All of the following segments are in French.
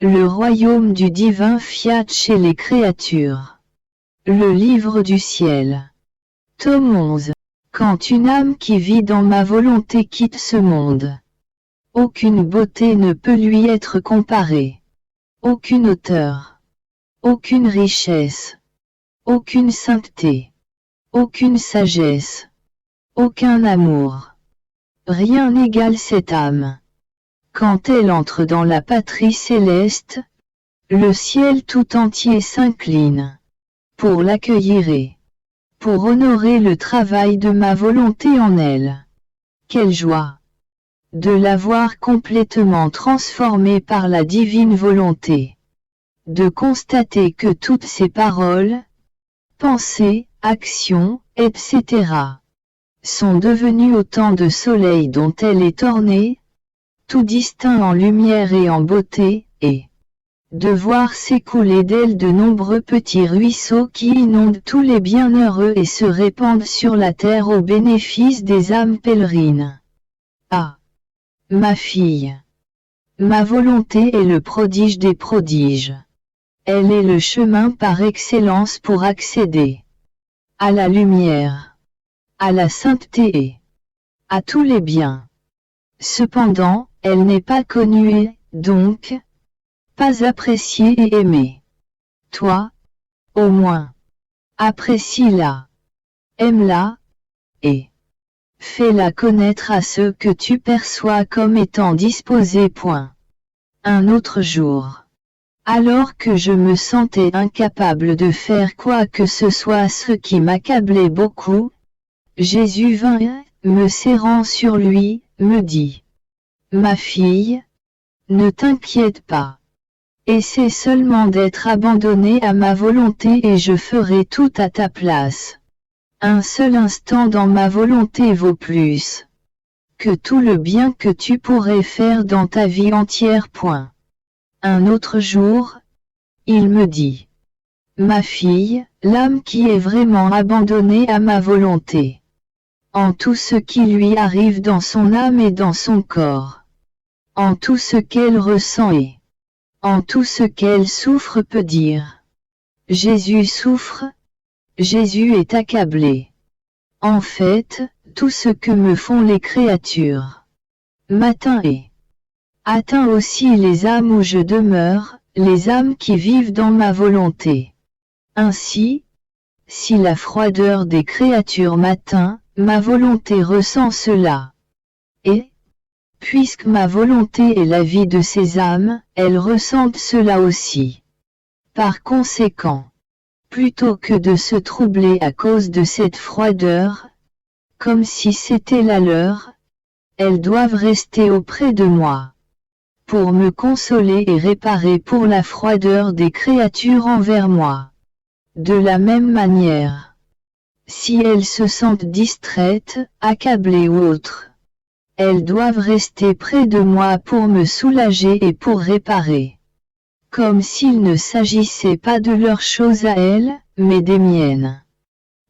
Le royaume du divin fiat chez les créatures. Le livre du ciel. Tome 11. Quand une âme qui vit dans ma volonté quitte ce monde, aucune beauté ne peut lui être comparée. Aucune hauteur. Aucune richesse. Aucune sainteté. Aucune sagesse. Aucun amour. Rien n'égale cette âme. Quand elle entre dans la patrie céleste, le ciel tout entier s'incline pour l'accueillir et pour honorer le travail de ma volonté en elle. Quelle joie de la voir complètement transformée par la divine volonté. De constater que toutes ses paroles, pensées, actions, etc. sont devenues autant de soleils dont elle est ornée, tout distinct en lumière et en beauté, et de voir s'écouler d'elle de nombreux petits ruisseaux qui inondent tous les bienheureux et se répandent sur la terre au bénéfice des âmes pèlerines. Ah, ma fille! Ma volonté est le prodige des prodiges. Elle est le chemin par excellence pour accéder à la lumière, à la sainteté et à tous les biens. Cependant, elle n'est pas connue et, donc, pas appréciée et aimée. Toi, au moins, apprécie-la, aime-la, et fais-la connaître à ceux que tu perçois comme étant disposés. Un autre jour, alors que je me sentais incapable de faire quoi que ce soit, ce qui m'accablait beaucoup, Jésus vint et, me serrant sur lui, me dit: Ma fille, ne t'inquiète pas. Essaie seulement d'être abandonnée à ma volonté et je ferai tout à ta place. Un seul instant dans ma volonté vaut plus que tout le bien que tu pourrais faire dans ta vie entière. Un autre jour, il me dit: Ma fille, l'âme qui est vraiment abandonnée à ma volonté, en tout ce qui lui arrive dans son âme et dans son corps, en tout ce qu'elle ressent et en tout ce qu'elle souffre, peut dire: Jésus souffre, Jésus est accablé. En fait, tout ce que me font les créatures m'atteint et atteint aussi les âmes où je demeure, les âmes qui vivent dans ma volonté. Ainsi, si la froideur des créatures m'atteint, ma volonté ressent cela. Et, puisque ma volonté est la vie de ces âmes, elles ressentent cela aussi. Par conséquent, plutôt que de se troubler à cause de cette froideur, comme si c'était la leur, elles doivent rester auprès de moi, pour me consoler et réparer pour la froideur des créatures envers moi. De la même manière, si elles se sentent distraites, accablées ou autres, elles doivent rester près de moi pour me soulager et pour réparer. Comme s'il ne s'agissait pas de leurs choses à elles, mais des miennes.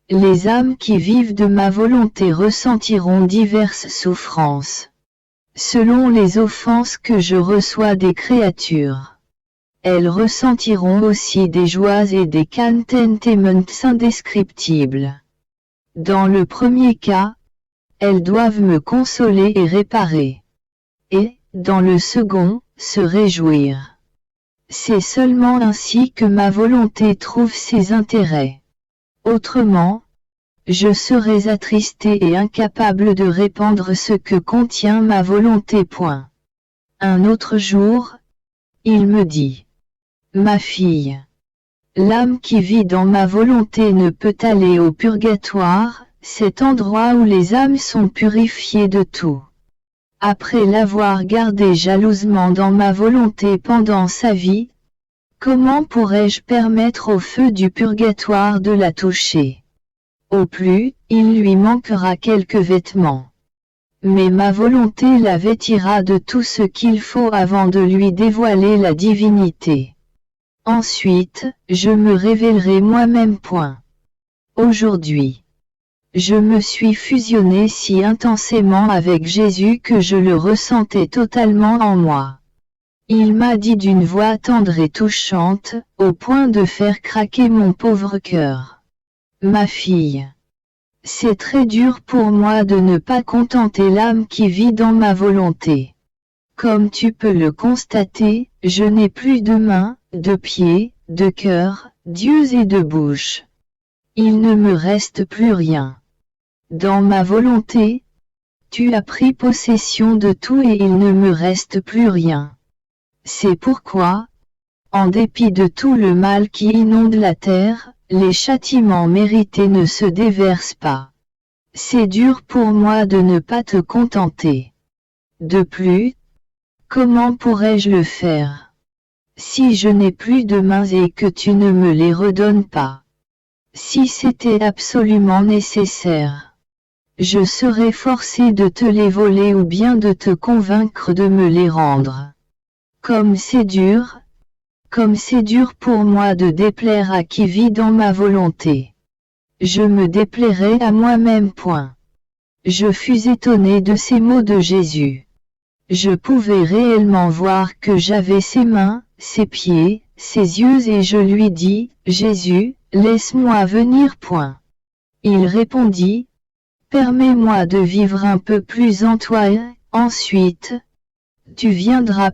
Les âmes qui vivent de ma volonté ressentiront diverses souffrances, selon les offenses que je reçois des créatures. Elles ressentiront aussi des joies et des contentements indescriptibles. Dans le premier cas, elles doivent me consoler et réparer. Et, dans le second, se réjouir. C'est seulement ainsi que ma volonté trouve ses intérêts. Autrement, je serais attristé et incapable de répandre ce que contient ma volonté. Un autre jour, il me dit: Ma fille, l'âme qui vit dans ma volonté ne peut aller au purgatoire, cet endroit où les âmes sont purifiées de tout. Après l'avoir gardée jalousement dans ma volonté pendant sa vie, comment pourrais-je permettre au feu du purgatoire de la toucher? Au plus, il lui manquera quelques vêtements. Mais ma volonté la vêtira de tout ce qu'il faut avant de lui dévoiler la divinité. Ensuite, je me révélerai moi-même. Aujourd'hui, je me suis fusionné si intensément avec Jésus que je le ressentais totalement en moi. Il m'a dit d'une voix tendre et touchante, au point de faire craquer mon pauvre cœur. Ma fille. C'est très dur pour moi de ne pas contenter l'âme qui vit dans ma volonté. Comme tu peux le constater, je n'ai plus de mains, de pieds, de cœur, d'yeux et de bouche. Il ne me reste plus rien. Dans ma volonté, tu as pris possession de tout et il ne me reste plus rien. C'est pourquoi, en dépit de tout le mal qui inonde la terre, les châtiments mérités ne se déversent pas. C'est dur pour moi de ne pas te contenter. De plus, comment pourrais-je le faire? Si je n'ai plus de mains et que tu ne me les redonnes pas. Si c'était absolument nécessaire, je serais forcé de te les voler ou bien de te convaincre de me les rendre. Comme c'est dur pour moi de déplaire à qui vit dans ma volonté. Je me déplairai à moi-même. Je fus étonné de ces mots de Jésus. Je pouvais réellement voir que j'avais ses mains, ses pieds, ses yeux et je lui dis, Jésus, laisse-moi venir. Il répondit, permets-moi de vivre un peu plus en toi et, ensuite, tu viendras.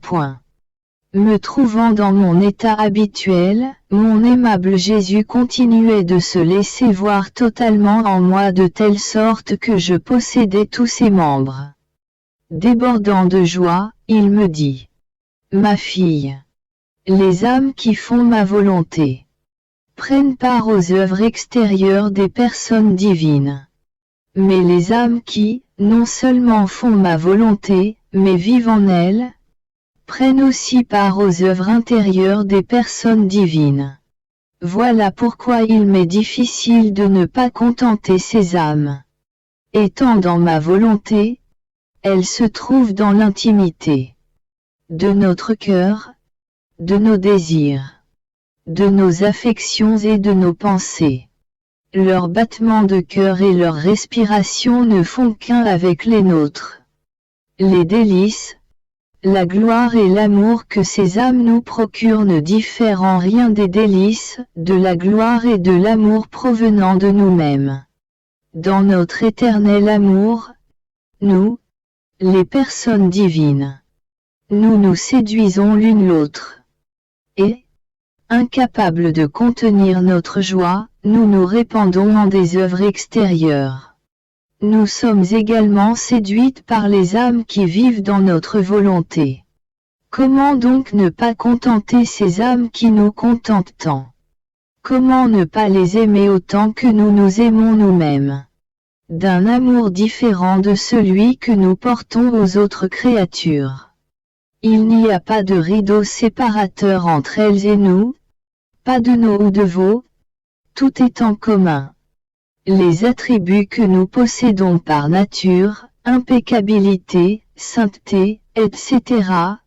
Me trouvant dans mon état habituel, mon aimable Jésus continuait de se laisser voir totalement en moi de telle sorte que je possédais tous ses membres. Débordant de joie, il me dit, ma fille, les âmes qui font ma volonté prennent part aux œuvres extérieures des personnes divines. Mais les âmes qui, non seulement font ma volonté, mais vivent en elle, prennent aussi part aux œuvres intérieures des personnes divines. Voilà pourquoi il m'est difficile de ne pas contenter ces âmes. Étant dans ma volonté, elles se trouvent dans l'intimité de notre cœur, de nos désirs, de nos affections et de nos pensées. Leurs battements de cœur et leur respiration ne font qu'un avec les nôtres. Les délices, la gloire et l'amour que ces âmes nous procurent ne diffèrent en rien des délices, de la gloire et de l'amour provenant de nous-mêmes. Dans notre éternel amour, nous, les personnes divines, nous nous séduisons l'une l'autre. Et, incapables de contenir notre joie, nous nous répandons en des œuvres extérieures. Nous sommes également séduites par les âmes qui vivent dans notre volonté. Comment donc ne pas contenter ces âmes qui nous contentent tant? Comment ne pas les aimer autant que nous nous aimons nous-mêmes? D'un amour différent de celui que nous portons aux autres créatures. Il n'y a pas de rideau séparateur entre elles et nous, pas de nos ou de vos, tout est en commun. Les attributs que nous possédons par nature, impeccabilité, sainteté, etc.,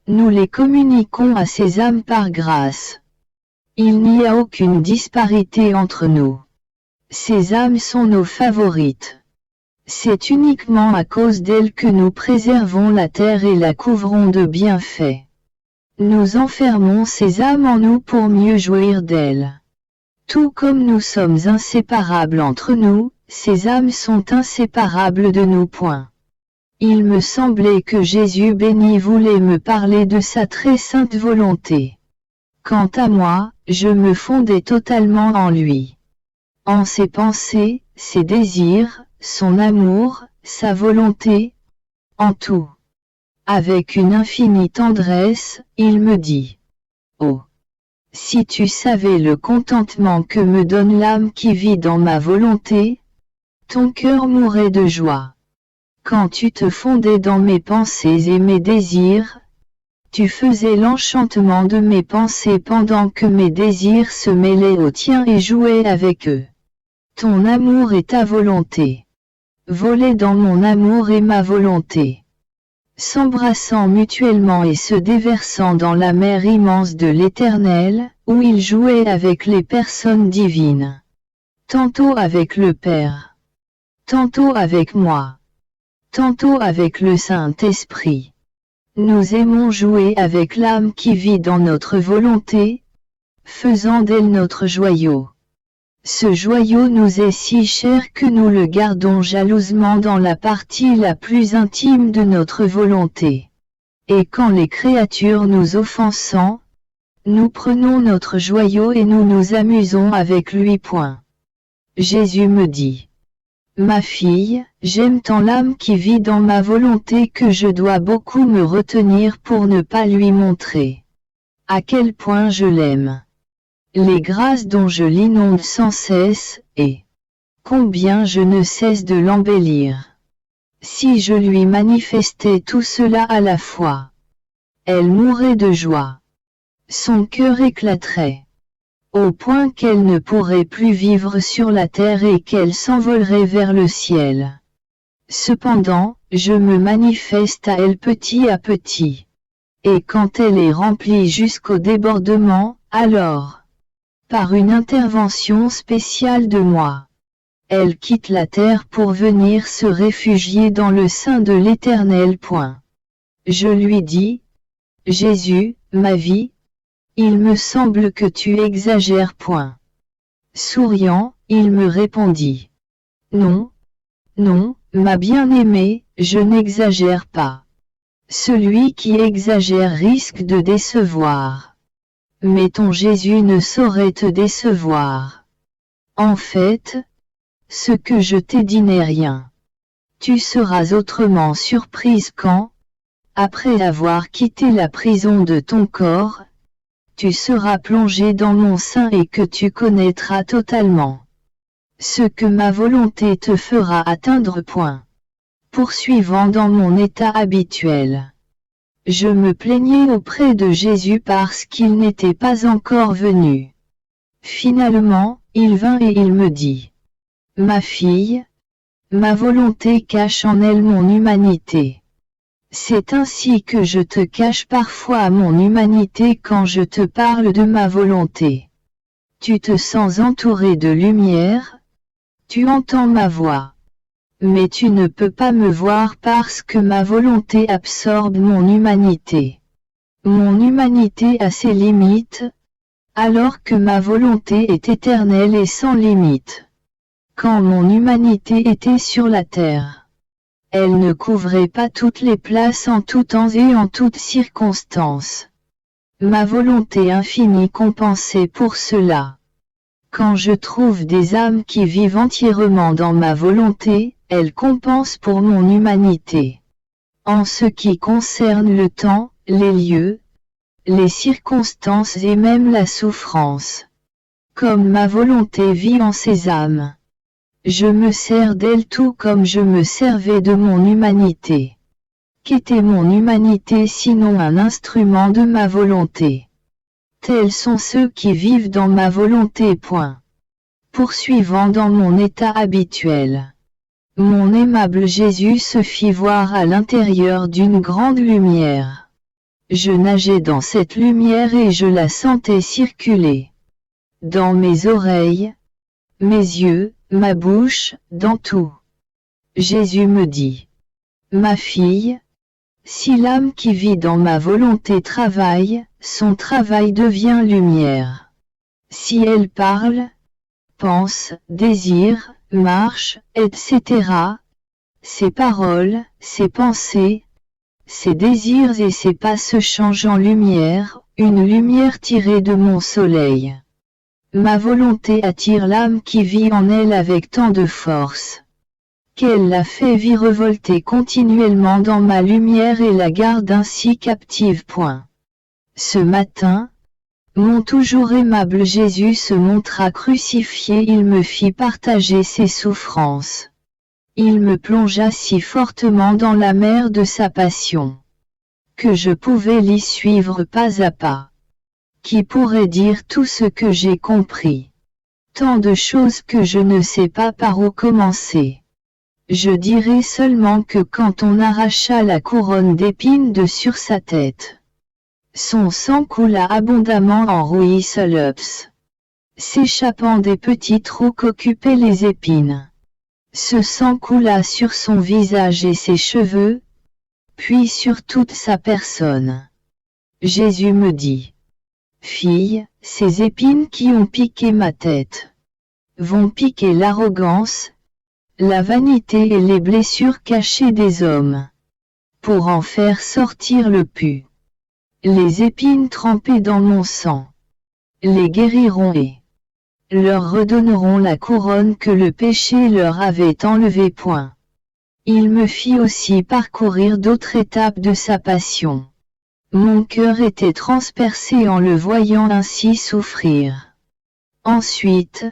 nous les communiquons à ces âmes par grâce. Il n'y a aucune disparité entre nous. Ces âmes sont nos favorites. C'est uniquement à cause d'elles que nous préservons la terre et la couvrons de bienfaits. Nous enfermons ces âmes en nous pour mieux jouir d'elles. Tout comme nous sommes inséparables entre nous, ces âmes sont inséparables de nous. Il me semblait que Jésus béni voulait me parler de sa très sainte volonté. Quant à moi, je me fondais totalement en lui. En ses pensées, ses désirs, son amour, sa volonté, en tout. Avec une infinie tendresse, il me dit, « Oh! Si tu savais le contentement que me donne l'âme qui vit dans ma volonté, ton cœur mourrait de joie. Quand tu te fondais dans mes pensées et mes désirs, tu faisais l'enchantement de mes pensées pendant que mes désirs se mêlaient aux tiens et jouaient avec eux. Ton amour et ta volonté volaient dans mon amour et ma volonté, s'embrassant mutuellement et se déversant dans la mer immense de l'Éternel, où ils jouaient avec les personnes divines. Tantôt avec le Père, tantôt avec moi, tantôt avec le Saint-Esprit. Nous aimons jouer avec l'âme qui vit dans notre volonté, faisant d'elle notre joyau. Ce joyau nous est si cher que nous le gardons jalousement dans la partie la plus intime de notre volonté. Et quand les créatures nous offensant, nous prenons notre joyau et nous nous amusons avec lui. Jésus me dit: Ma fille, j'aime tant l'âme qui vit dans ma volonté que je dois beaucoup me retenir pour ne pas lui montrer à quel point je l'aime. Les grâces dont je l'inonde sans cesse, et combien je ne cesse de l'embellir. Si je lui manifestais tout cela à la fois, elle mourrait de joie. Son cœur éclaterait, au point qu'elle ne pourrait plus vivre sur la terre et qu'elle s'envolerait vers le ciel. Cependant, je me manifeste à elle petit à petit. Et quand elle est remplie jusqu'au débordement, alors, par une intervention spéciale de moi, elle quitte la terre pour venir se réfugier dans le sein de l'Éternel. Je lui dis: Jésus, ma vie, il me semble que tu exagères. Souriant, il me répondit: Non, non, ma bien-aimée, je n'exagère pas. Celui qui exagère risque de décevoir. Mais ton Jésus ne saurait te décevoir. En fait, ce que je t'ai dit n'est rien. Tu seras autrement surprise quand, après avoir quitté la prison de ton corps, tu seras plongé dans mon sein et que tu connaîtras totalement ce que ma volonté te fera atteindre. Poursuivant dans mon état habituel. Je me plaignais auprès de Jésus parce qu'il n'était pas encore venu. Finalement, il vint et il me dit: Ma fille, ma volonté cache en elle mon humanité. C'est ainsi que je te cache parfois mon humanité quand je te parle de ma volonté. Tu te sens entouré de lumière, tu entends ma voix. Mais tu ne peux pas me voir parce que ma volonté absorbe mon humanité. Mon humanité a ses limites, alors que ma volonté est éternelle et sans limite. Quand mon humanité était sur la terre, elle ne couvrait pas toutes les places en tout temps et en toutes circonstances. Ma volonté infinie compensait pour cela. Quand je trouve des âmes qui vivent entièrement dans ma volonté, elle compense pour mon humanité. En ce qui concerne le temps, les lieux, les circonstances et même la souffrance. Comme ma volonté vit en ces âmes, je me sers d'elle tout comme je me servais de mon humanité. Qu'était mon humanité sinon un instrument de ma volonté? Tels sont ceux qui vivent dans ma volonté. Poursuivant dans mon état habituel. Mon aimable Jésus se fit voir à l'intérieur d'une grande lumière. Je nageais dans cette lumière et je la sentais circuler. Dans mes oreilles, mes yeux, ma bouche, dans tout. Jésus me dit: Ma fille, si l'âme qui vit dans ma volonté travaille, son travail devient lumière. Si elle parle, pense, désire, marche, etc., ses paroles, ses pensées, ses désirs et ses pas se changent en lumière, une lumière tirée de mon soleil. Ma volonté attire l'âme qui vit en elle avec tant de force, qu'elle la fait virevolter continuellement dans ma lumière et la garde ainsi captive. Ce matin, mon toujours aimable Jésus se montra crucifié, il me fit partager ses souffrances. Il me plongea si fortement dans la mer de sa passion, que je pouvais l'y suivre pas à pas. Qui pourrait dire tout ce que j'ai compris? Tant de choses que je ne sais pas par où commencer. Je dirai seulement que quand on arracha la couronne d'épines de sur sa tête, son sang coula abondamment en ruisselops, s'échappant des petits trous qu'occupaient les épines. Ce sang coula sur son visage et ses cheveux, puis sur toute sa personne. Jésus me dit: Fille, ces épines qui ont piqué ma tête vont piquer l'arrogance, la vanité et les blessures cachées des hommes, pour en faire sortir le pu. Les épines trempées dans mon sang les guériront et leur redonneront la couronne que le péché leur avait enlevée. Il me fit aussi parcourir d'autres étapes de sa passion. Mon cœur était transpercé en le voyant ainsi souffrir. Ensuite,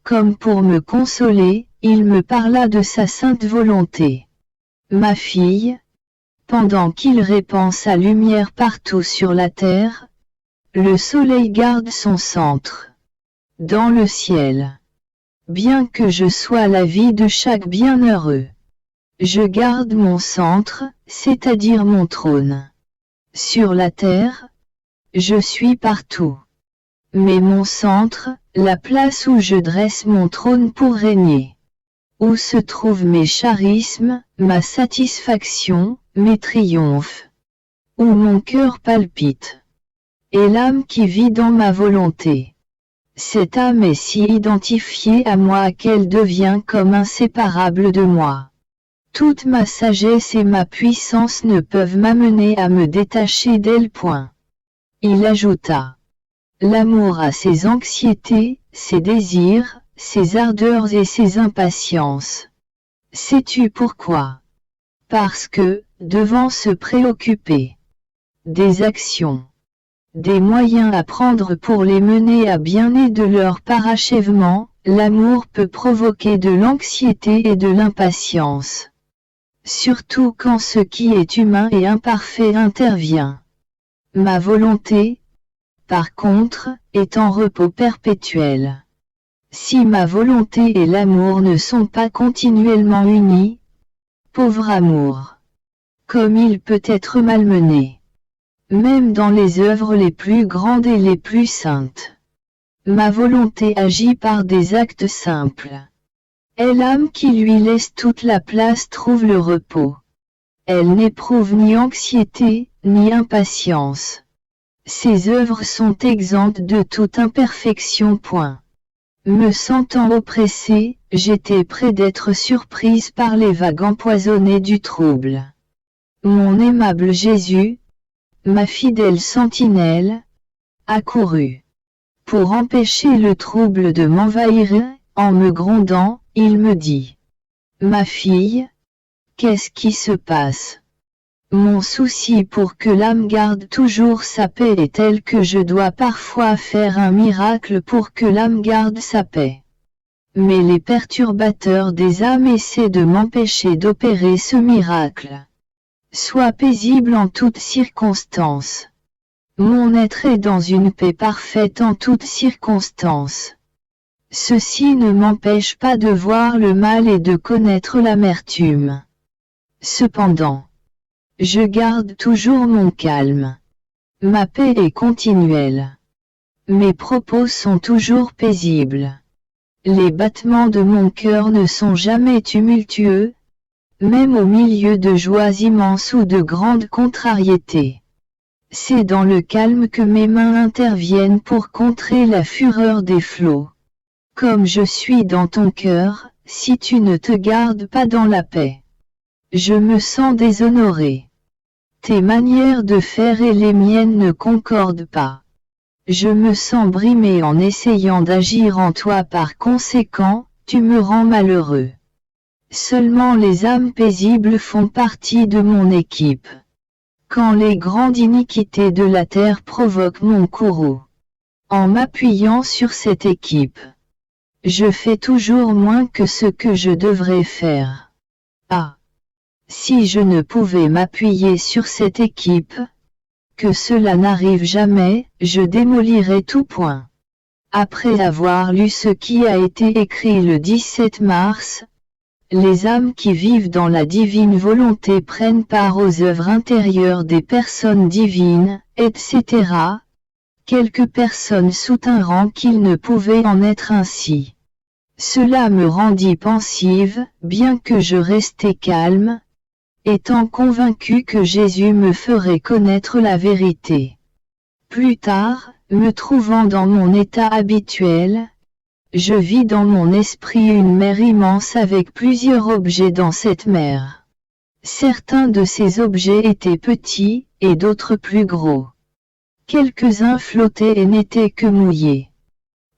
comme pour me consoler, il me parla de sa sainte volonté. Ma fille, pendant qu'il répand sa lumière partout sur la terre, le soleil garde son centre dans le ciel. Bien que je sois la vie de chaque bienheureux, je garde mon centre, c'est-à-dire mon trône. Sur la terre, je suis partout. Mais mon centre, la place où je dresse mon trône pour régner, où se trouvent mes charismes, ma satisfaction, mes triomphes, où mon cœur palpite, et l'âme qui vit dans ma volonté. Cette âme est si identifiée à moi qu'elle devient comme inséparable de moi. Toute ma sagesse et ma puissance ne peuvent m'amener à me détacher d'elle. Il ajouta: L'amour a ses anxiétés, ses désirs, ses ardeurs et ses impatiences. Sais-tu pourquoi? Parce que, devant se préoccuper des actions, des moyens à prendre pour les mener à bien et de leur parachèvement, l'amour peut provoquer de l'anxiété et de l'impatience. Surtout quand ce qui est humain et imparfait intervient. Ma volonté, par contre, est en repos perpétuel. Si ma volonté et l'amour ne sont pas continuellement unis, pauvre amour, comme il peut être malmené. Même dans les œuvres les plus grandes et les plus saintes. Ma volonté agit par des actes simples. Et l'âme qui lui laisse toute la place trouve le repos. Elle n'éprouve ni anxiété, ni impatience. Ses œuvres sont exemptes de toute imperfection. Me sentant oppressée, j'étais près d'être surprise par les vagues empoisonnées du trouble. Mon aimable Jésus, ma fidèle sentinelle, accourut. Pour empêcher le trouble de m'envahir, en me grondant, il me dit: Ma fille, qu'est-ce qui se passe? Mon souci pour que l'âme garde toujours sa paix est tel que je dois parfois faire un miracle pour que l'âme garde sa paix. Mais les perturbateurs des âmes essaient de m'empêcher d'opérer ce miracle. Sois paisible en toutes circonstances. Mon être est dans une paix parfaite en toutes circonstances. Ceci ne m'empêche pas de voir le mal et de connaître l'amertume. Cependant, je garde toujours mon calme. Ma paix est continuelle. Mes propos sont toujours paisibles. Les battements de mon cœur ne sont jamais tumultueux, même au milieu de joies immenses ou de grandes contrariétés. C'est dans le calme que mes mains interviennent pour contrer la fureur des flots. Comme je suis dans ton cœur, si tu ne te gardes pas dans la paix, je me sens déshonoré. Tes manières de faire et les miennes ne concordent pas. Je me sens brimé en essayant d'agir en toi, par conséquent, tu me rends malheureux. Seulement les âmes paisibles font partie de mon équipe. Quand les grandes iniquités de la terre provoquent mon courroux, en m'appuyant sur cette équipe, je fais toujours moins que ce que je devrais faire. Ah! Si je ne pouvais m'appuyer sur cette équipe, que cela n'arrive jamais, je démolirais tout. Après avoir lu ce qui a été écrit le 17 mars, les âmes qui vivent dans la divine volonté prennent part aux œuvres intérieures des personnes divines, etc. Quelques personnes soutinrent qu'il ne pouvait en être ainsi. Cela me rendit pensive, bien que je restais calme, étant convaincu que Jésus me ferait connaître la vérité. Plus tard, me trouvant dans mon état habituel, je vis dans mon esprit une mer immense avec plusieurs objets dans cette mer. Certains de ces objets étaient petits, et d'autres plus gros. Quelques-uns flottaient et n'étaient que mouillés.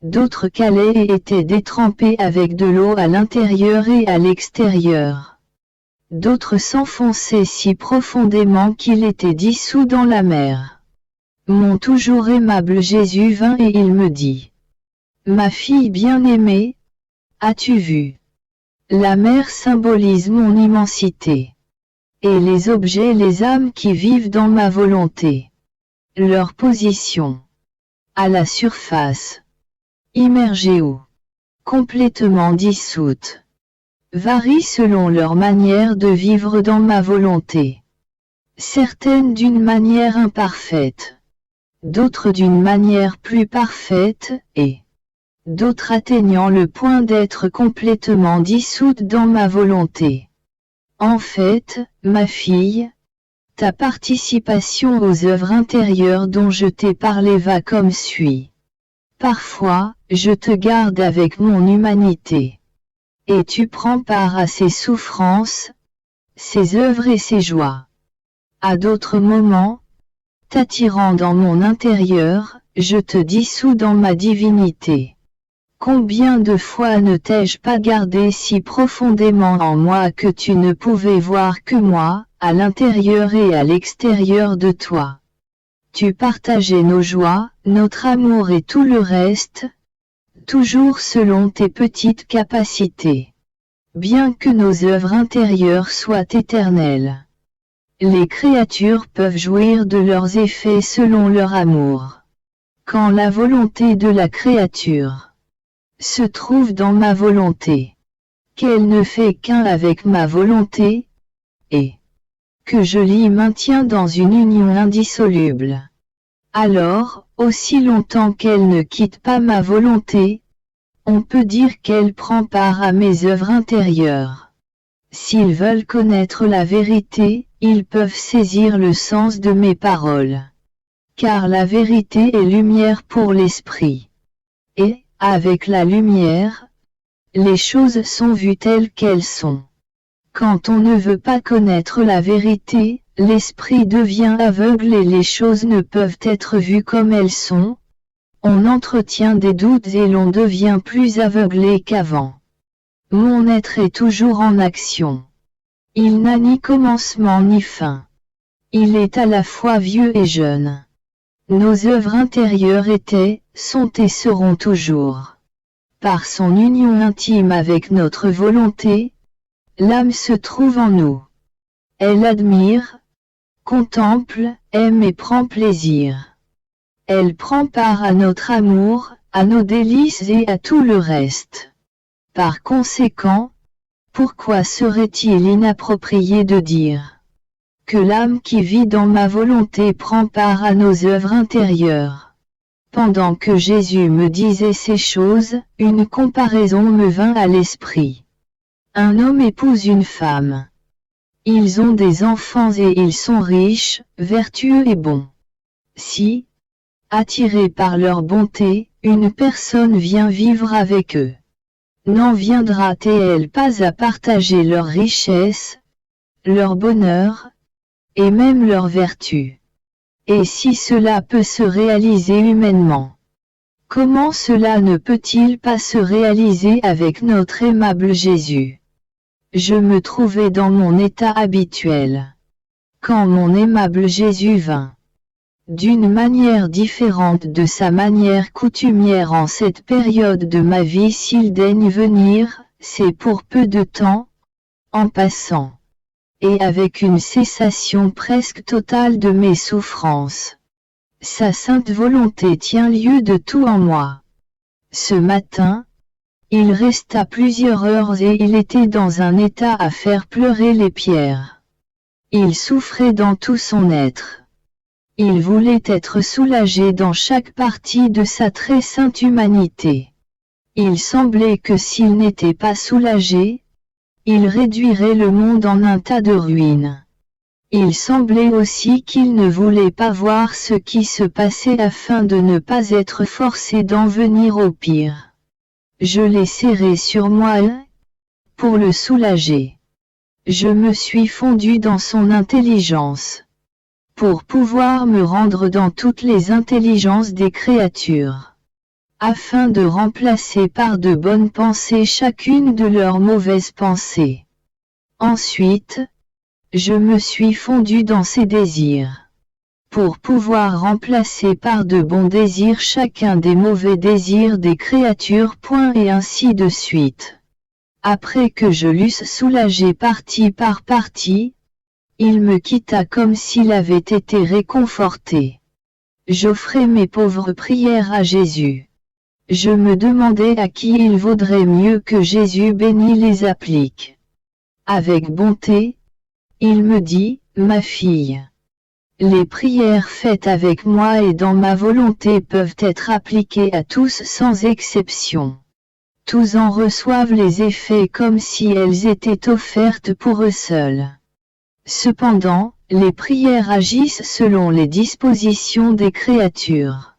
D'autres calaient et étaient détrempés avec de l'eau à l'intérieur et à l'extérieur. D'autres s'enfonçaient si profondément qu'il était dissous dans la mer. Mon toujours aimable Jésus vint et il me dit: Ma fille bien-aimée, as-tu vu? La mer symbolise mon immensité. Et les objets, les âmes qui vivent dans ma volonté. Leur position. À la surface. Immergées ou complètement dissoutes. Varient selon leur manière de vivre dans ma volonté. Certaines d'une manière imparfaite. D'autres d'une manière plus parfaite, et d'autres atteignant le point d'être complètement dissoutes dans ma volonté. En fait, ma fille, ta participation aux œuvres intérieures dont je t'ai parlé va comme suit. Parfois, je te garde avec mon humanité. Et tu prends part à ses souffrances, ses œuvres et ses joies. À d'autres moments, t'attirant dans mon intérieur, je te dissous dans ma divinité. Combien de fois ne t'ai-je pas gardé si profondément en moi que tu ne pouvais voir que moi, à l'intérieur et à l'extérieur de toi. Tu partageais nos joies, notre amour et tout le reste, toujours selon tes petites capacités. Bien que nos œuvres intérieures soient éternelles. Les créatures peuvent jouir de leurs effets selon leur amour. Quand la volonté de la créature se trouve dans ma volonté, qu'elle ne fait qu'un avec ma volonté, et que je l'y maintiens dans une union indissoluble. Alors, aussi longtemps qu'elle ne quitte pas ma volonté, on peut dire qu'elle prend part à mes œuvres intérieures. S'ils veulent connaître la vérité, ils peuvent saisir le sens de mes paroles. Car la vérité est lumière pour l'esprit. Et, avec la lumière, les choses sont vues telles qu'elles sont. Quand on ne veut pas connaître la vérité, l'esprit devient aveugle et les choses ne peuvent être vues comme elles sont. On entretient des doutes et l'on devient plus aveuglé qu'avant. Mon être est toujours en action. Il n'a ni commencement ni fin. Il est à la fois vieux et jeune. Nos œuvres intérieures étaient, sont et seront toujours. Par son union intime avec notre volonté, l'âme se trouve en nous. Elle admire, contemple, aime et prend plaisir. Elle prend part à notre amour, à nos délices et à tout le reste. Par conséquent, pourquoi serait-il inapproprié de dire que l'âme qui vit dans ma volonté prend part à nos œuvres intérieures? Pendant que Jésus me disait ces choses, une comparaison me vint à l'esprit. Un homme épouse une femme. Ils ont des enfants et ils sont riches, vertueux et bons. Si, attiré par leur bonté, une personne vient vivre avec eux, n'en viendra-t-elle pas à partager leur richesse, leur bonheur, et même leur vertu? Et si cela peut se réaliser humainement, comment cela ne peut-il pas se réaliser avec notre aimable Jésus? Je me trouvais dans mon état habituel. Quand mon aimable Jésus vint, d'une manière différente de sa manière coutumière en cette période de ma vie, s'il daigne venir, c'est pour peu de temps, en passant, et avec une cessation presque totale de mes souffrances. Sa sainte volonté tient lieu de tout en moi. Ce matin, il resta plusieurs heures et il était dans un état à faire pleurer les pierres. Il souffrait dans tout son être. Il voulait être soulagé dans chaque partie de sa très sainte humanité. Il semblait que s'il n'était pas soulagé, il réduirait le monde en un tas de ruines. Il semblait aussi qu'il ne voulait pas voir ce qui se passait afin de ne pas être forcé d'en venir au pire. Je l'ai serré sur moi pour le soulager. Je me suis fondu dans son intelligence, pour pouvoir me rendre dans toutes les intelligences des créatures, afin de remplacer par de bonnes pensées chacune de leurs mauvaises pensées. Ensuite, je me suis fondu dans ses désirs, pour pouvoir remplacer par de bons désirs chacun des mauvais désirs des créatures. Et ainsi de suite. Après que je l'eusse soulagé partie par partie, il me quitta comme s'il avait été réconforté. J'offrais mes pauvres prières à Jésus. Je me demandais à qui il vaudrait mieux que Jésus béni les applique. Avec bonté, il me dit, ma fille, les prières faites avec moi et dans ma volonté peuvent être appliquées à tous sans exception. Tous en reçoivent les effets comme si elles étaient offertes pour eux seuls. Cependant, les prières agissent selon les dispositions des créatures.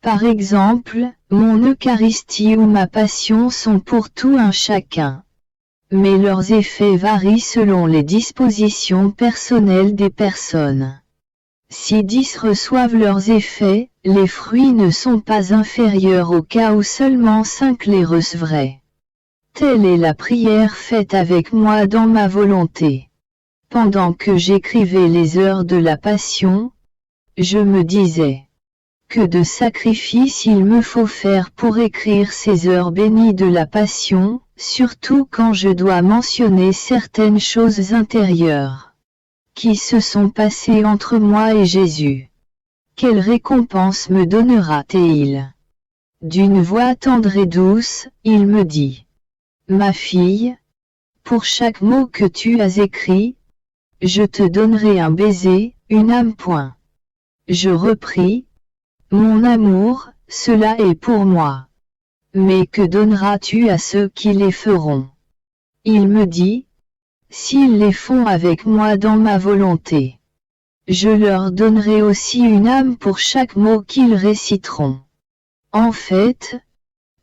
Par exemple, mon Eucharistie ou ma Passion sont pour tout un chacun. Mais leurs effets varient selon les dispositions personnelles des personnes. Si 10 reçoivent leurs effets, les fruits ne sont pas inférieurs au cas où seulement 5 les recevraient. Telle est la prière faite avec moi dans ma volonté. Pendant que j'écrivais les heures de la Passion, je me disais, que de sacrifices il me faut faire pour écrire ces heures bénies de la Passion, surtout quand je dois mentionner certaines choses intérieures qui se sont passées entre moi et Jésus. Quelle récompense me donnera-t-il? D'une voix tendre et douce, il me dit, ma fille, pour chaque mot que tu as écrit, je te donnerai un baiser, une âme. Je repris, mon amour, cela est pour moi. Mais que donneras-tu à ceux qui les feront? Il me dit, s'ils les font avec moi dans ma volonté, je leur donnerai aussi une âme pour chaque mot qu'ils réciteront. En fait,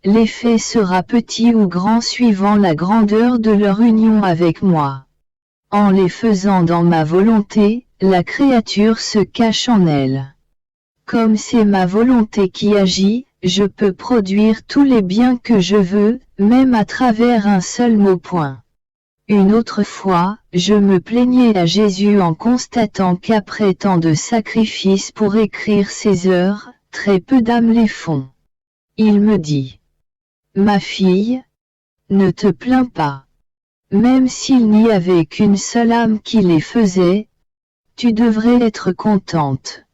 l'effet sera petit ou grand suivant la grandeur de leur union avec moi. En les faisant dans ma volonté, la créature se cache en elle. Comme c'est ma volonté qui agit, je peux produire tous les biens que je veux, même à travers un seul mot. Une autre fois, je me plaignais à Jésus en constatant qu'après tant de sacrifices pour écrire ces heures, très peu d'âmes les font. Il me dit, ma fille, ne te plains pas. Même s'il n'y avait qu'une seule âme qui les faisait, tu devrais être contente.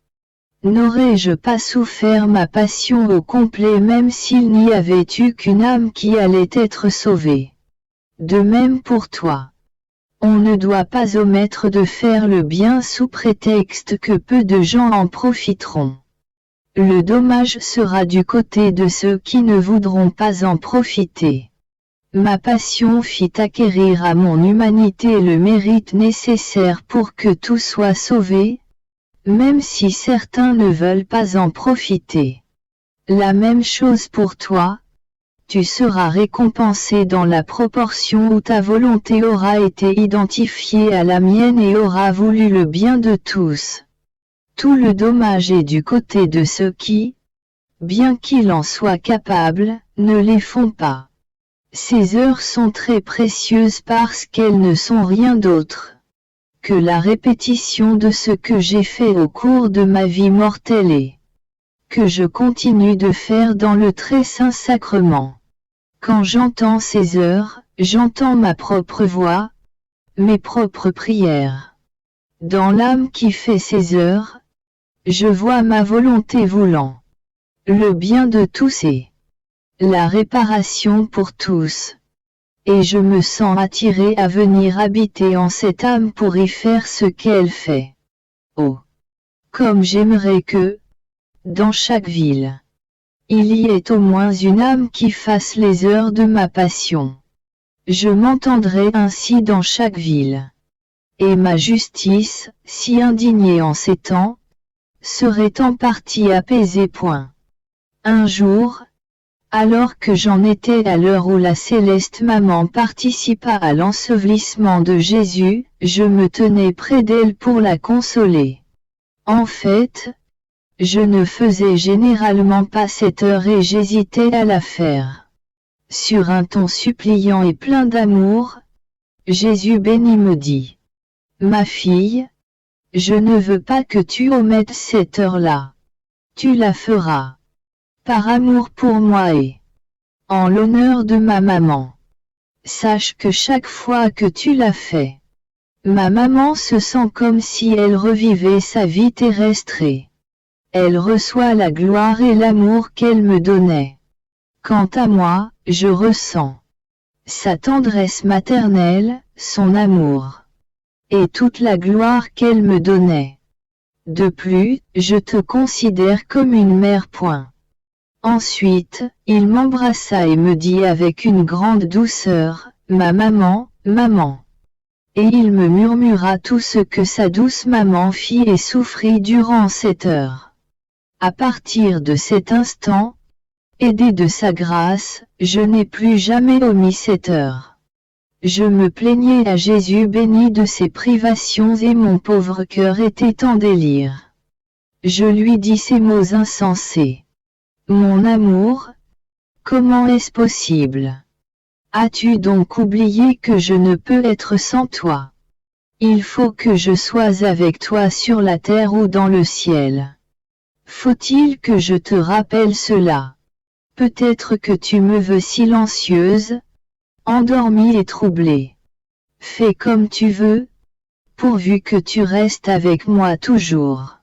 N'aurais-je pas souffert ma passion au complet même s'il n'y avait eu qu'une âme qui allait être sauvée? De même pour toi. On ne doit pas omettre de faire le bien sous prétexte que peu de gens en profiteront. Le dommage sera du côté de ceux qui ne voudront pas en profiter. Ma passion fit acquérir à mon humanité le mérite nécessaire pour que tout soit sauvé, même si certains ne veulent pas en profiter. La même chose pour toi. Tu seras récompensé dans la proportion où ta volonté aura été identifiée à la mienne et aura voulu le bien de tous. Tout le dommage est du côté de ceux qui, bien qu'ils en soient capables, ne les font pas. Ces heures sont très précieuses parce qu'elles ne sont rien d'autre que la répétition de ce que j'ai fait au cours de ma vie mortelle et que je continue de faire dans le très saint sacrement. Quand j'entends ces heures, j'entends ma propre voix, mes propres prières. Dans l'âme qui fait ces heures, je vois ma volonté voulant le bien de tous et la réparation pour tous. Et je me sens attiré à venir habiter en cette âme pour y faire ce qu'elle fait. Oh! Comme j'aimerais que, dans chaque ville, il y ait au moins une âme qui fasse les heures de ma passion. Je m'entendrai ainsi dans chaque ville. Et ma justice, si indignée en ces temps, serait en partie apaisée. Un jour, alors que j'en étais à l'heure où la céleste maman participa à l'ensevelissement de Jésus, je me tenais près d'elle pour la consoler. En fait, je ne faisais généralement pas cette heure et j'hésitais à la faire. Sur un ton suppliant et plein d'amour, Jésus béni me dit: Ma fille, je ne veux pas que tu omettes cette heure-là. Tu la feras. Par amour pour moi et en l'honneur de ma maman. Sache que chaque fois que tu la fais, ma maman se sent comme si elle revivait sa vie terrestre et elle reçoit la gloire et l'amour qu'elle me donnait. Quant à moi, je ressens sa tendresse maternelle, son amour et toute la gloire qu'elle me donnait. De plus, je te considère comme une mère. Ensuite, il m'embrassa et me dit avec une grande douceur: Ma maman, maman. Et il me murmura tout ce que sa douce maman fit et souffrit durant cette heure. À partir de cet instant, aidé de sa grâce, je n'ai plus jamais omis cette heure. Je me plaignais à Jésus béni de ses privations et mon pauvre cœur était en délire. Je lui dis ces mots insensés: Mon amour, comment est-ce possible? As-tu donc oublié que je ne peux être sans toi? Il faut que je sois avec toi sur la terre ou dans le ciel. Faut-il que je te rappelle cela? Peut-être que tu me veux silencieuse, endormie et troublée. Fais comme tu veux, pourvu que tu restes avec moi toujours.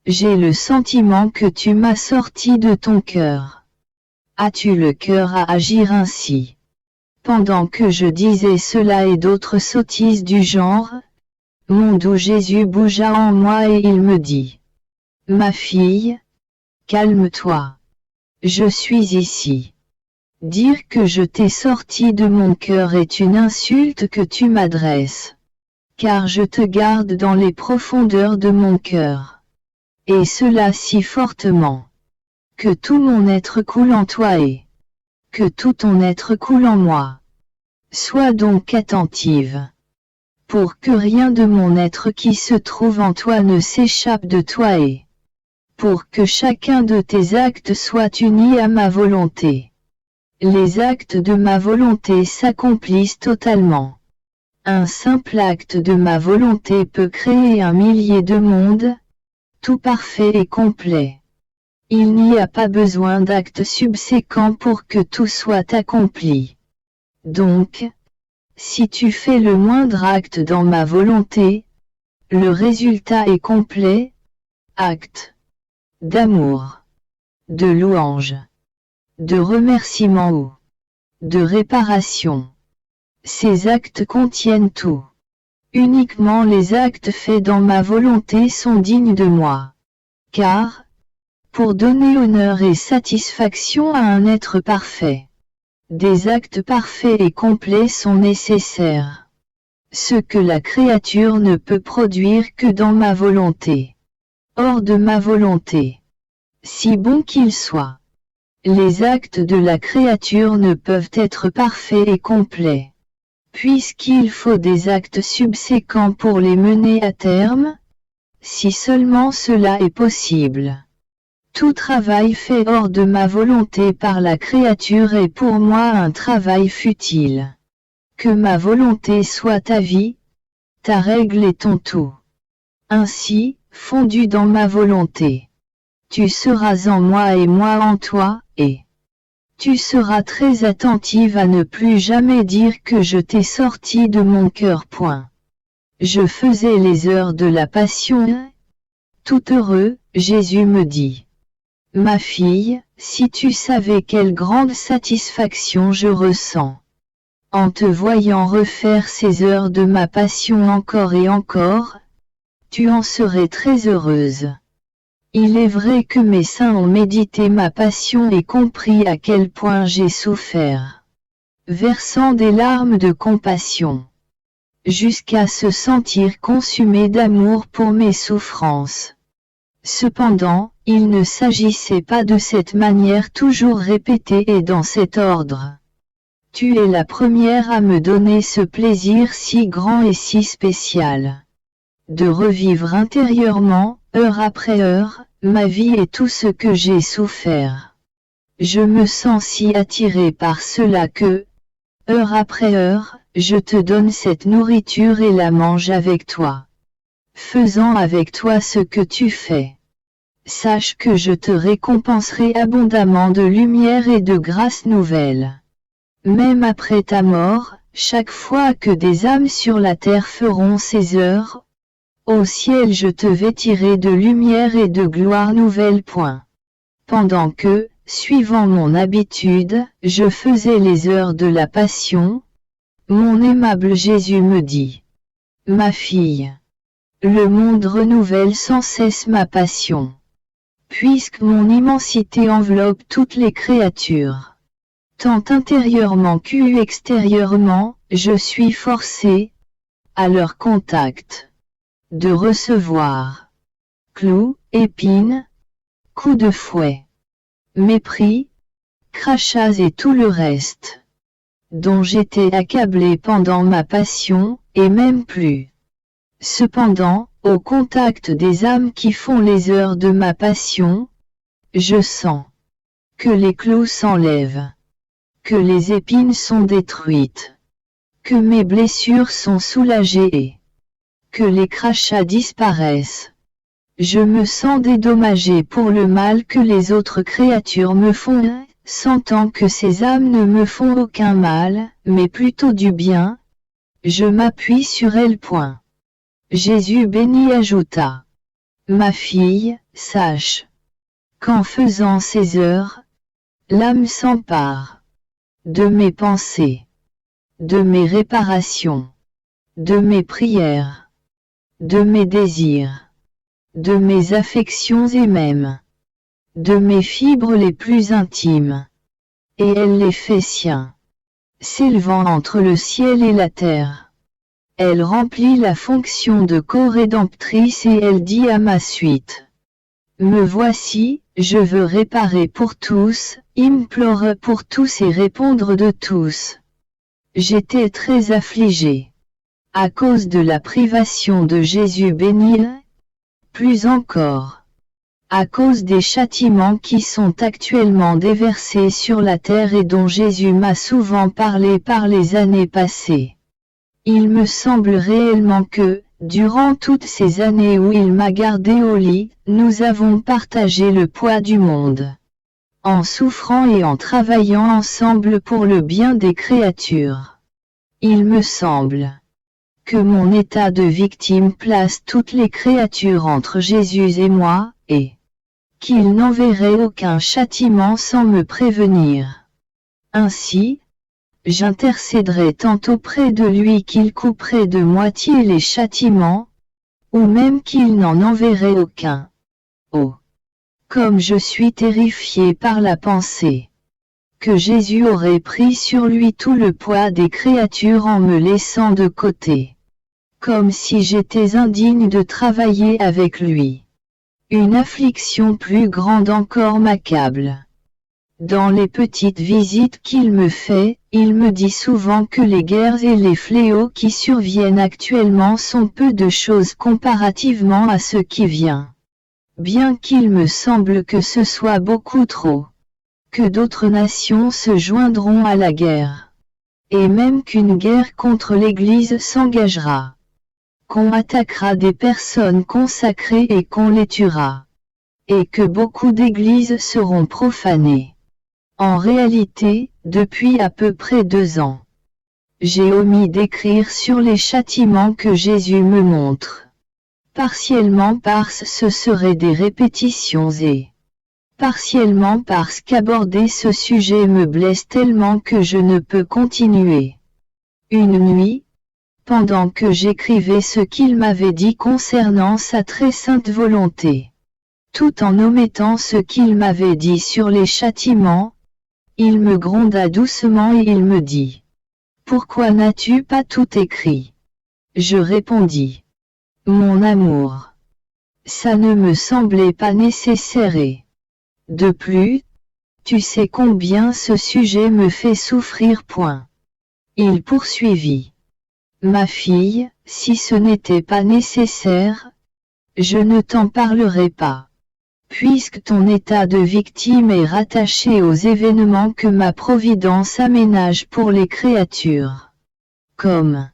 J'ai le sentiment que tu m'as sorti de ton cœur. As-tu le cœur à agir ainsi? Pendant que je disais cela et d'autres sottises du genre, mon doux Jésus bougea en moi et il me dit: Ma fille, calme-toi. Je suis ici. Dire que je t'ai sorti de mon cœur est une insulte que tu m'adresses. Car je te garde dans les profondeurs de mon cœur. Et cela si fortement, que tout mon être coule en toi et que tout ton être coule en moi. Sois donc attentive, pour que rien de mon être qui se trouve en toi ne s'échappe de toi et pour que chacun de tes actes soit uni à ma volonté. Les actes de ma volonté s'accomplissent totalement. Un simple acte de ma volonté peut créer un millier de mondes, tout parfait et complet. Il n'y a pas besoin d'actes subséquents pour que tout soit accompli. Donc, si tu fais le moindre acte dans ma volonté, le résultat est complet, acte d'amour, de louange, de remerciement ou de réparation. Ces actes contiennent tout. Uniquement les actes faits dans ma volonté sont dignes de moi. Car, pour donner honneur et satisfaction à un être parfait, des actes parfaits et complets sont nécessaires. Ce que la créature ne peut produire que dans ma volonté. Hors de ma volonté, si bon qu'il soit, les actes de la créature ne peuvent être parfaits et complets. Puisqu'il faut des actes subséquents pour les mener à terme, si seulement cela est possible. Tout travail fait hors de ma volonté par la créature est pour moi un travail futile. Que ma volonté soit ta vie, ta règle et ton tout. Ainsi, fondu dans ma volonté, tu seras en moi et moi en toi, et tu seras très attentive à ne plus jamais dire que je t'ai sorti de mon cœur. Je faisais les heures de la passion. Tout heureux, Jésus me dit: Ma fille, si tu savais quelle grande satisfaction je ressens en te voyant refaire ces heures de ma passion encore et encore, tu en serais très heureuse. Il est vrai que mes saints ont médité ma passion et compris à quel point j'ai souffert. versant des larmes de compassion, jusqu'à se sentir consumé d'amour pour mes souffrances. Cependant, il ne s'agissait pas de cette manière toujours répétée et dans cet ordre. Tu es la première à me donner ce plaisir si grand et si spécial. De revivre intérieurement, heure après heure, ma vie et tout ce que j'ai souffert. Je me sens si attiré par cela que, heure après heure, je te donne cette nourriture et la mange avec toi. Faisant avec toi ce que tu fais. Sache que je te récompenserai abondamment de lumière et de grâce nouvelle. Même après ta mort, chaque fois que des âmes sur la terre feront ces heures, au ciel je te vêtirai de lumière et de gloire nouvelle. Pendant que, suivant mon habitude, je faisais les heures de la passion, mon aimable Jésus me dit, « Ma fille, le monde renouvelle sans cesse ma passion. Puisque mon immensité enveloppe toutes les créatures. Tant intérieurement qu'extérieurement, je suis forcé, à leur contact, de recevoir clous, épines, coups de fouet, mépris, crachats et tout le reste, dont j'étais accablé pendant ma passion, et même plus. Cependant, au contact des âmes qui font les heures de ma passion, je sens que les clous s'enlèvent, que les épines sont détruites, que mes blessures sont soulagées et que les crachats disparaissent. Je me sens dédommagé pour le mal que les autres créatures me font, sentant que ces âmes ne me font aucun mal, mais plutôt du bien. Je m'appuie sur elles. Jésus béni ajouta, « Ma fille, sache qu'en faisant ces heures, l'âme s'empare de mes pensées, de mes réparations, de mes prières, de mes désirs, de mes affections et même de mes fibres les plus intimes, et elle les fait siens, s'élevant entre le ciel et la terre. Elle remplit la fonction de co-rédemptrice et elle dit à ma suite, « Me voici, je veux réparer pour tous, implorer pour tous et répondre de tous. » J'étais très affligé. À cause de la privation de Jésus béni, plus encore. À cause des châtiments qui sont actuellement déversés sur la terre et dont Jésus m'a souvent parlé par les années passées. Il me semble réellement que, durant toutes ces années où il m'a gardé au lit, nous avons partagé le poids du monde. En souffrant et en travaillant ensemble pour le bien des créatures. Il me semble que mon état de victime place toutes les créatures entre Jésus et moi, et qu'il n'enverrait aucun châtiment sans me prévenir. Ainsi, j'intercéderai tant auprès de lui qu'il couperait de moitié les châtiments, ou même qu'il n'en enverrait aucun. Oh! Comme je suis terrifié par la pensée que Jésus aurait pris sur lui tout le poids des créatures en me laissant de côté. Comme si j'étais indigne de travailler avec lui. Une affliction plus grande encore m'accable. Dans les petites visites qu'il me fait, il me dit souvent que les guerres et les fléaux qui surviennent actuellement sont peu de choses comparativement à ce qui vient. Bien qu'il me semble que ce soit beaucoup trop. Que d'autres nations se joindront à la guerre. Et même qu'une guerre contre l'Église s'engagera. Qu'on attaquera des personnes consacrées et qu'on les tuera. Et que beaucoup d'églises seront profanées. En réalité, depuis à peu près 2 ans, j'ai omis d'écrire sur les châtiments que Jésus me montre. Partiellement parce que ce seraient des répétitions et partiellement parce qu'aborder ce sujet me blesse tellement que je ne peux continuer. Une nuit, pendant que j'écrivais ce qu'il m'avait dit concernant sa très sainte volonté, tout en omettant ce qu'il m'avait dit sur les châtiments, il me gronda doucement et il me dit. Pourquoi n'as-tu pas tout écrit? Je répondis. Mon amour. Ça ne me semblait pas nécessaire et. De plus, tu sais combien ce sujet me fait souffrir. Il poursuivit. Ma fille, si ce n'était pas nécessaire, je ne t'en parlerai pas. Puisque ton état de victime est rattaché aux événements que ma providence aménage pour les créatures. Comme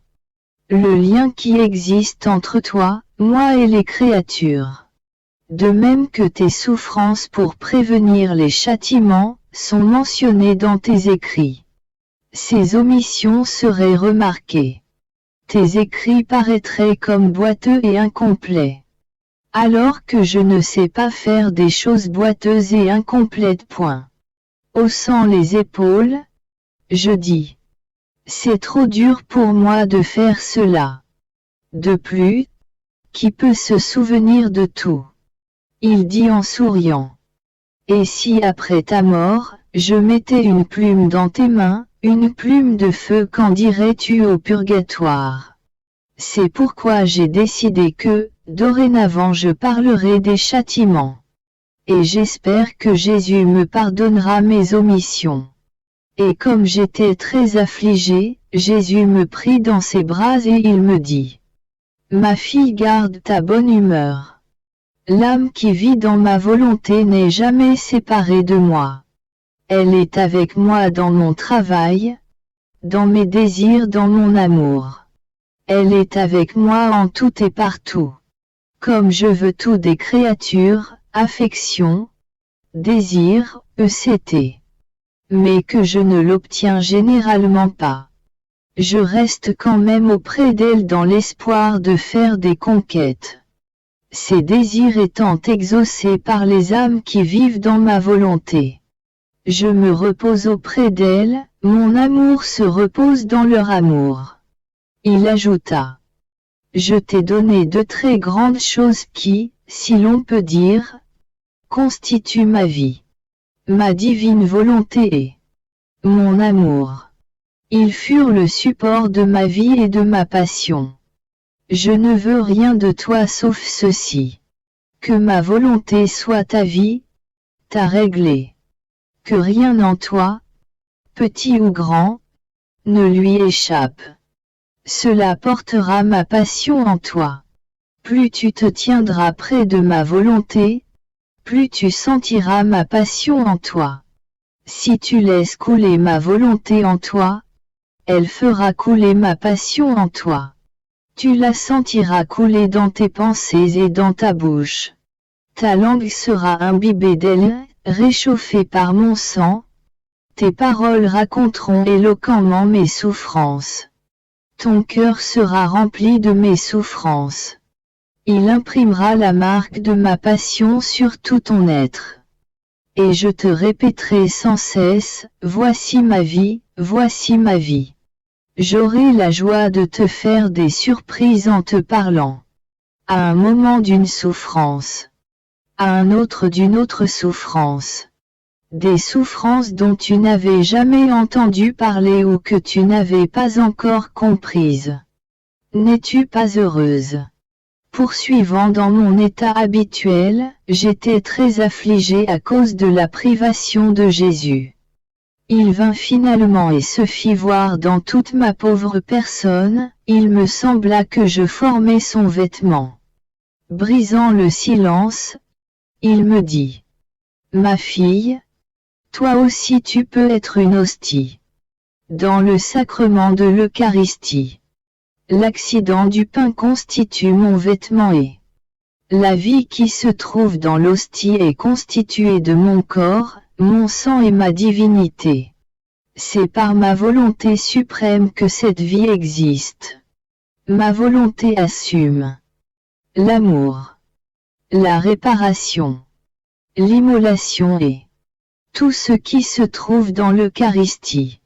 le lien qui existe entre toi, moi et les créatures. De même que tes souffrances pour prévenir les châtiments, sont mentionnées dans tes écrits. Ces omissions seraient remarquées. Tes écrits paraîtraient comme boiteux et incomplets. Alors que je ne sais pas faire des choses boiteuses et incomplètes. Haussant les épaules, je dis. C'est trop dur pour moi de faire cela. De plus, qui peut se souvenir de tout? Il dit en souriant. Et si après ta mort, je mettais une plume dans tes mains, une plume de feu, qu'en dirais-tu au purgatoire? C'est pourquoi j'ai décidé que, dorénavant je parlerai des châtiments. Et j'espère que Jésus me pardonnera mes omissions. Et comme j'étais très affligé, Jésus me prit dans ses bras et il me dit. Ma fille, garde ta bonne humeur. L'âme qui vit dans ma volonté n'est jamais séparée de moi. Elle est avec moi dans mon travail, dans mes désirs, dans mon amour. Elle est avec moi en tout et partout. Comme je veux tout des créatures, affection, désir, etc. Mais que je ne l'obtiens généralement pas. Je reste quand même auprès d'elle dans l'espoir de faire des conquêtes. Ces désirs étant exaucés par les âmes qui vivent dans ma volonté. Je me repose auprès d'elles, mon amour se repose dans leur amour. Il ajouta. Je t'ai donné de très grandes choses qui, si l'on peut dire, constituent ma vie. Ma divine volonté et mon amour. Ils furent le support de ma vie et de ma passion. Je ne veux rien de toi sauf ceci. Que ma volonté soit ta vie, ta règle. Que rien en toi, petit ou grand, ne lui échappe. Cela portera ma passion en toi. Plus tu te tiendras près de ma volonté, plus tu sentiras ma passion en toi. Si tu laisses couler ma volonté en toi, elle fera couler ma passion en toi. Tu la sentiras couler dans tes pensées et dans ta bouche. Ta langue sera imbibée d'elle, réchauffée par mon sang. Tes paroles raconteront éloquemment mes souffrances. Ton cœur sera rempli de mes souffrances. Il imprimera la marque de ma passion sur tout ton être. Et je te répéterai sans cesse, voici ma vie, voici ma vie. J'aurai la joie de te faire des surprises en te parlant. À un moment d'une souffrance. À un autre d'une autre souffrance. Des souffrances dont tu n'avais jamais entendu parler ou que tu n'avais pas encore comprises. N'es-tu pas heureuse? Poursuivant dans mon état habituel, j'étais très affligé à cause de la privation de Jésus. Il vint finalement et se fit voir dans toute ma pauvre personne, il me sembla que je formais son vêtement. Brisant le silence, il me dit. Ma fille, toi aussi tu peux être une hostie. Dans le sacrement de l'Eucharistie. L'accident du pain constitue mon vêtement et la vie qui se trouve dans l'hostie est constituée de mon corps, mon sang et ma divinité. C'est par ma volonté suprême que cette vie existe. Ma volonté assume l'amour, la réparation, l'immolation et tout ce qui se trouve dans l'Eucharistie.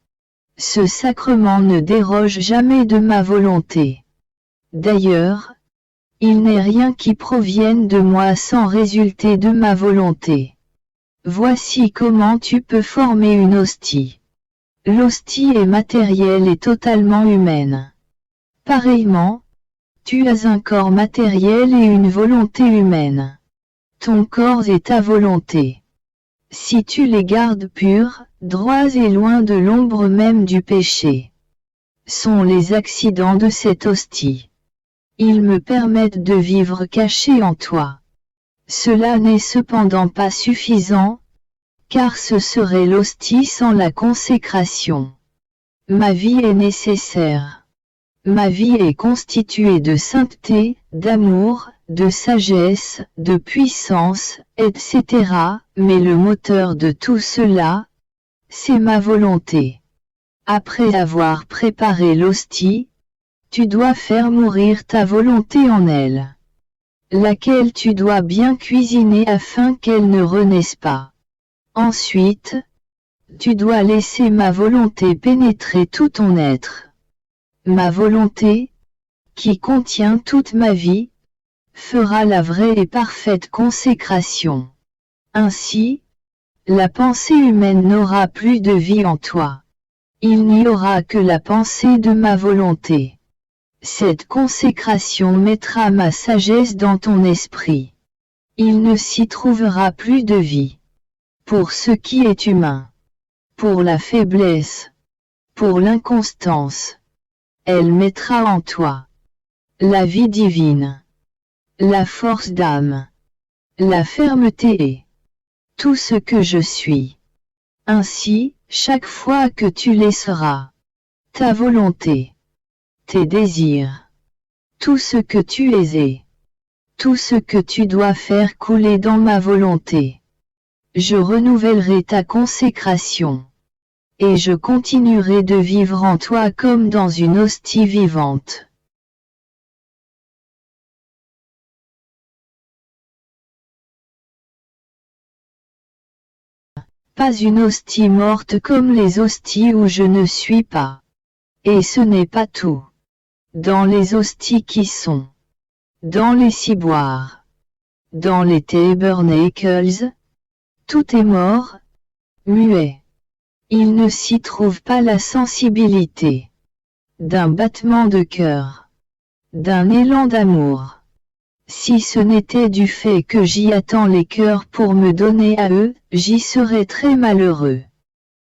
Ce sacrement ne déroge jamais de ma volonté. D'ailleurs, il n'est rien qui provienne de moi sans résulter de ma volonté. Voici comment tu peux former une hostie. L'hostie est matérielle et totalement humaine. Pareillement, tu as un corps matériel et une volonté humaine. Ton corps est ta volonté. Si tu les gardes purs, droits et loin de l'ombre même du péché, sont les accidents de cette hostie. Ils me permettent de vivre caché en toi. Cela n'est cependant pas suffisant, car ce serait l'hostie sans la consécration. Ma vie est nécessaire. Ma vie est constituée de sainteté, d'amour, de sagesse, de puissance, etc. Mais le moteur de tout cela, c'est ma volonté. Après avoir préparé l'hostie, tu dois faire mourir ta volonté en elle, laquelle tu dois bien cuisiner afin qu'elle ne renaisse pas. Ensuite, tu dois laisser ma volonté pénétrer tout ton être. Ma volonté, qui contient toute ma vie, fera la vraie et parfaite consécration. Ainsi, la pensée humaine n'aura plus de vie en toi. Il n'y aura que la pensée de ma volonté. Cette consécration mettra ma sagesse dans ton esprit. Il ne s'y trouvera plus de vie. Pour ce qui est humain, pour la faiblesse, pour l'inconstance, elle mettra en toi la vie divine, la force d'âme, la fermeté et tout ce que je suis. Ainsi, chaque fois que tu laisseras ta volonté, tes désirs, tout ce que tu es et tout ce que tu dois faire couler dans ma volonté, je renouvellerai ta consécration, et je continuerai de vivre en toi comme dans une hostie vivante. Pas une hostie morte comme les hosties où je ne suis pas. Et ce n'est pas tout. Dans les hosties qui sont, dans les ciboires, dans les tabernacles, tout est mort, muet. Il ne s'y trouve pas la sensibilité d'un battement de cœur, d'un élan d'amour. Si ce n'était du fait que j'y attends les cœurs pour me donner à eux, j'y serais très malheureux.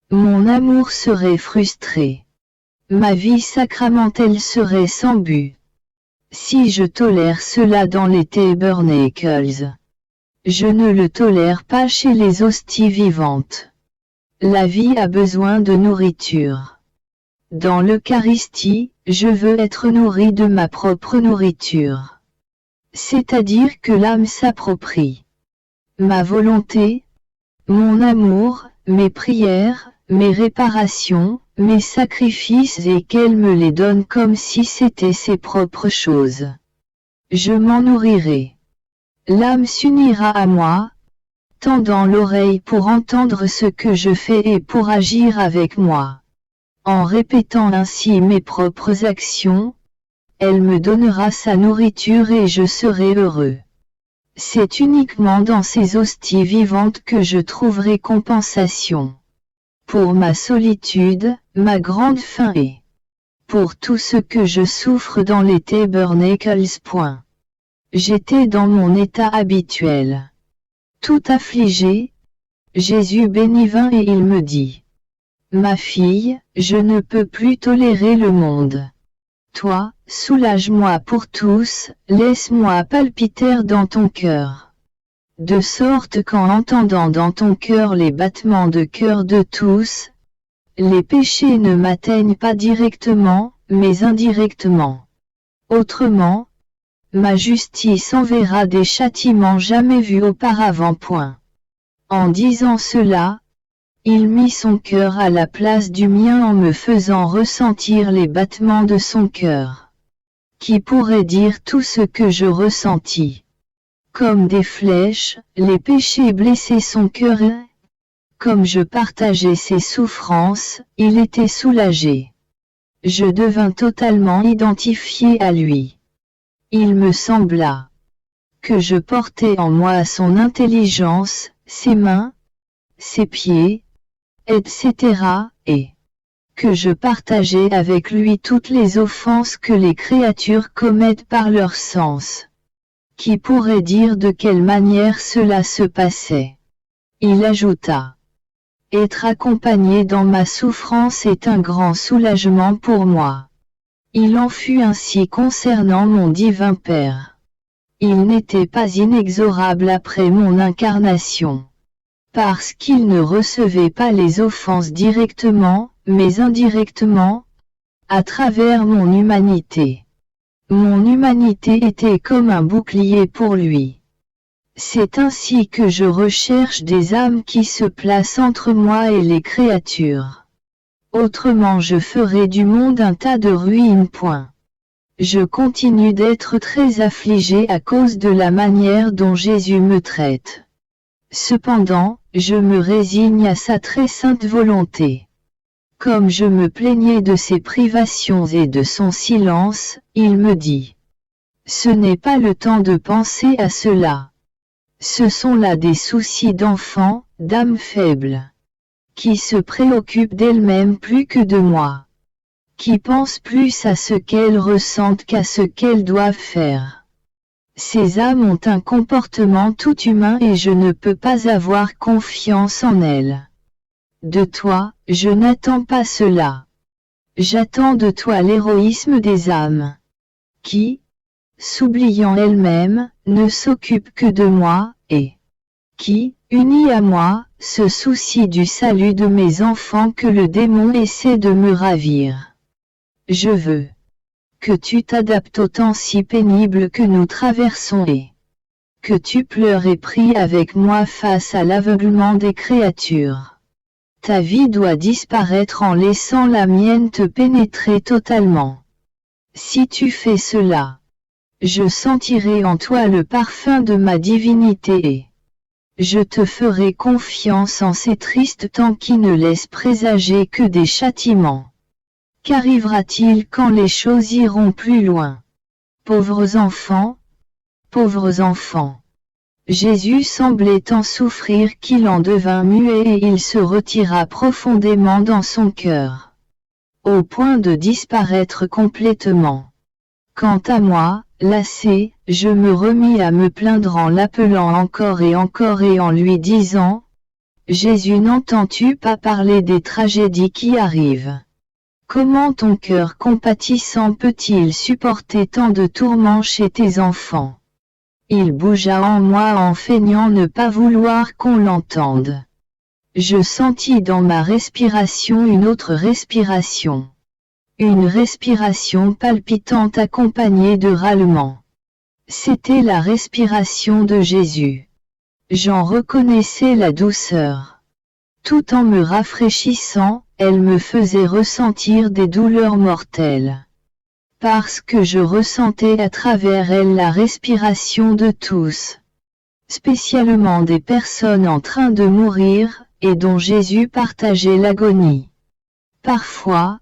Mon amour serait frustré. Ma vie sacramentelle serait sans but. Si je tolère cela dans les tabernacles, je ne le tolère pas chez les hosties vivantes. La vie a besoin de nourriture. Dans l'Eucharistie, je veux être nourri de ma propre nourriture. C'est-à-dire que l'âme s'approprie ma volonté, mon amour, mes prières, mes réparations, mes sacrifices et qu'elle me les donne comme si c'était ses propres choses. Je m'en nourrirai. L'âme s'unira à moi, tendant l'oreille pour entendre ce que je fais et pour agir avec moi. En répétant ainsi mes propres actions, elle me donnera sa nourriture et je serai heureux. C'est uniquement dans ces hosties vivantes que je trouverai compensation. Pour ma solitude, ma grande faim et pour tout ce que je souffre dans les tabernacles. J'étais dans mon état habituel. Tout affligé, Jésus bénit vint et il me dit: Ma fille, je ne peux plus tolérer le monde. Toi, soulage-moi pour tous, laisse-moi palpiter dans ton cœur. De sorte qu'en entendant dans ton cœur les battements de cœur de tous, les péchés ne m'atteignent pas directement, mais indirectement. Autrement, ma justice enverra des châtiments jamais vus auparavant. En disant cela, il mit son cœur à la place du mien en me faisant ressentir les battements de son cœur. Qui pourrait dire tout ce que je ressentis? Comme des flèches, les péchés blessaient son cœur et, comme je partageais ses souffrances, il était soulagé. Je devins totalement identifié à lui. Il me sembla que je portais en moi son intelligence, ses mains, ses pieds, etc., et que je partageais avec lui toutes les offenses que les créatures commettent par leur sens. Qui pourrait dire de quelle manière cela se passait? Il ajouta. Être accompagné dans ma souffrance est un grand soulagement pour moi. Il en fut ainsi concernant mon divin Père. Il n'était pas inexorable après mon incarnation. Parce qu'il ne recevait pas les offenses directement, mais indirectement, à travers mon humanité. Mon humanité était comme un bouclier pour lui. C'est ainsi que je recherche des âmes qui se placent entre moi et les créatures. Autrement je ferai du monde un tas de ruines. Je continue d'être très affligé à cause de la manière dont Jésus me traite. Cependant, je me résigne à sa très sainte volonté. Comme je me plaignais de ses privations et de son silence, il me dit. Ce n'est pas le temps de penser à cela. Ce sont là des soucis d'enfants, d'âmes faibles, qui se préoccupent d'elles-mêmes plus que de moi, qui pensent plus à ce qu'elles ressentent qu'à ce qu'elles doivent faire. Ces âmes ont un comportement tout humain et je ne peux pas avoir confiance en elles. De toi, je n'attends pas cela. J'attends de toi l'héroïsme des âmes, qui, s'oubliant elles-mêmes, ne s'occupent que de moi, et qui, unis à moi, se soucient du salut de mes enfants que le démon essaie de me ravir. Je veux que tu t'adaptes au temps si pénible que nous traversons et que tu pleures et pries avec moi face à l'aveuglement des créatures. Ta vie doit disparaître en laissant la mienne te pénétrer totalement. Si tu fais cela, je sentirai en toi le parfum de ma divinité et je te ferai confiance en ces tristes temps qui ne laissent présager que des châtiments. Qu'arrivera-t-il quand les choses iront plus loin? Pauvres enfants! Pauvres enfants! Jésus semblait tant souffrir qu'il en devint muet et il se retira profondément dans son cœur, au point de disparaître complètement. Quant à moi, lassé, je me remis à me plaindre en l'appelant encore et en lui disant, « Jésus, n'entends-tu pas parler des tragédies qui arrivent? Comment ton cœur compatissant peut-il supporter tant de tourments chez tes enfants ?» Il bougea en moi en feignant ne pas vouloir qu'on l'entende. Je sentis dans ma respiration une autre respiration. Une respiration palpitante accompagnée de râlements. C'était la respiration de Jésus. J'en reconnaissais la douceur. Tout en me rafraîchissant, elle me faisait ressentir des douleurs mortelles. Parce que je ressentais à travers elle la respiration de tous. Spécialement des personnes en train de mourir, et dont Jésus partageait l'agonie. Parfois,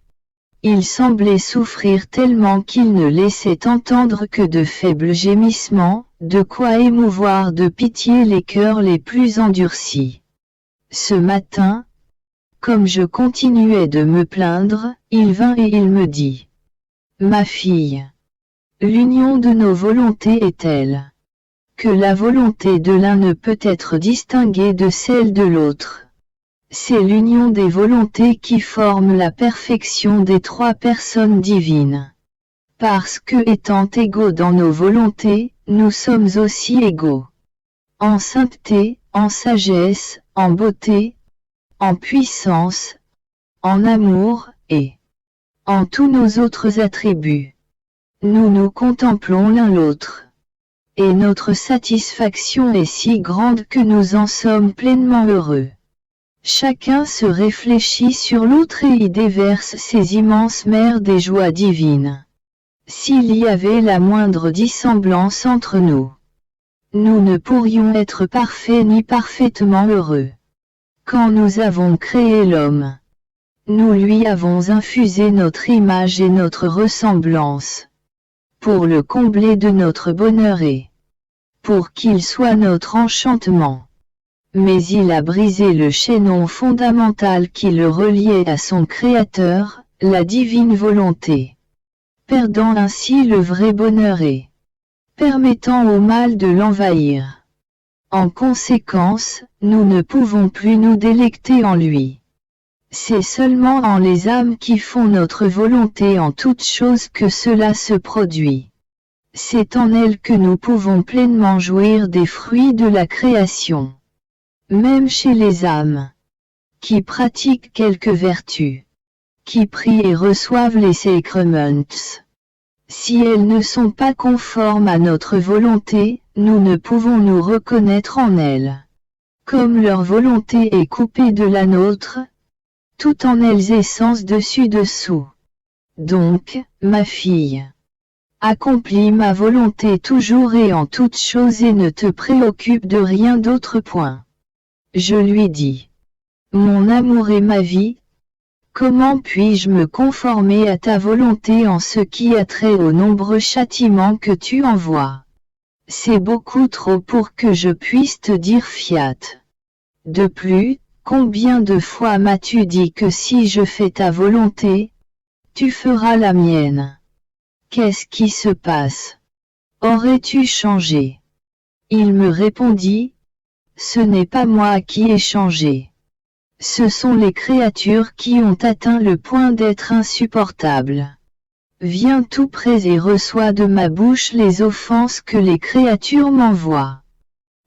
il semblait souffrir tellement qu'il ne laissait entendre que de faibles gémissements, de quoi émouvoir de pitié les cœurs les plus endurcis. Ce matin, comme je continuais de me plaindre, il vint et il me dit. Ma fille, l'union de nos volontés est telle que la volonté de l'un ne peut être distinguée de celle de l'autre. C'est l'union des volontés qui forme la perfection des trois personnes divines. Parce que étant égaux dans nos volontés, nous sommes aussi égaux. En sainteté, en sagesse, en beauté, en puissance, en amour, et en tous nos autres attributs. Nous nous contemplons l'un l'autre. Et notre satisfaction est si grande que nous en sommes pleinement heureux. Chacun se réfléchit sur l'autre et y déverse ses immenses mers des joies divines. S'il y avait la moindre dissemblance entre nous, nous ne pourrions être parfaits ni parfaitement heureux. Quand nous avons créé l'homme, nous lui avons infusé notre image et notre ressemblance, pour le combler de notre bonheur et pour qu'il soit notre enchantement. mais il a brisé le chaînon fondamental qui le reliait à son Créateur, la divine volonté, perdant ainsi le vrai bonheur et permettant au mal de l'envahir. En conséquence, nous ne pouvons plus nous délecter en lui. C'est seulement en les âmes qui font notre volonté en toutes choses que cela se produit. C'est en elles que nous pouvons pleinement jouir des fruits de la création. Même chez les âmes qui pratiquent quelques vertus, qui prient et reçoivent les sacraments, si elles ne sont pas conformes à notre volonté, nous ne pouvons nous reconnaître en elles. Comme leur volonté est coupée de la nôtre, tout en elles est sens dessus-dessous. Donc, ma fille, accomplis ma volonté toujours et en toutes choses et ne te préoccupe de rien d'autre. Point. Je lui dis. Mon amour est ma vie. Comment puis-je me conformer à ta volonté en ce qui a trait aux nombreux châtiments que tu envoies? C'est beaucoup trop pour que je puisse te dire fiat. De plus, combien de fois m'as-tu dit que si je fais ta volonté, tu feras la mienne? Qu'est-ce qui se passe? Aurais-tu changé? Il me répondit, ce n'est pas moi qui ai changé. Ce sont les créatures qui ont atteint le point d'être insupportables. Viens tout près et reçois de ma bouche les offenses que les créatures m'envoient.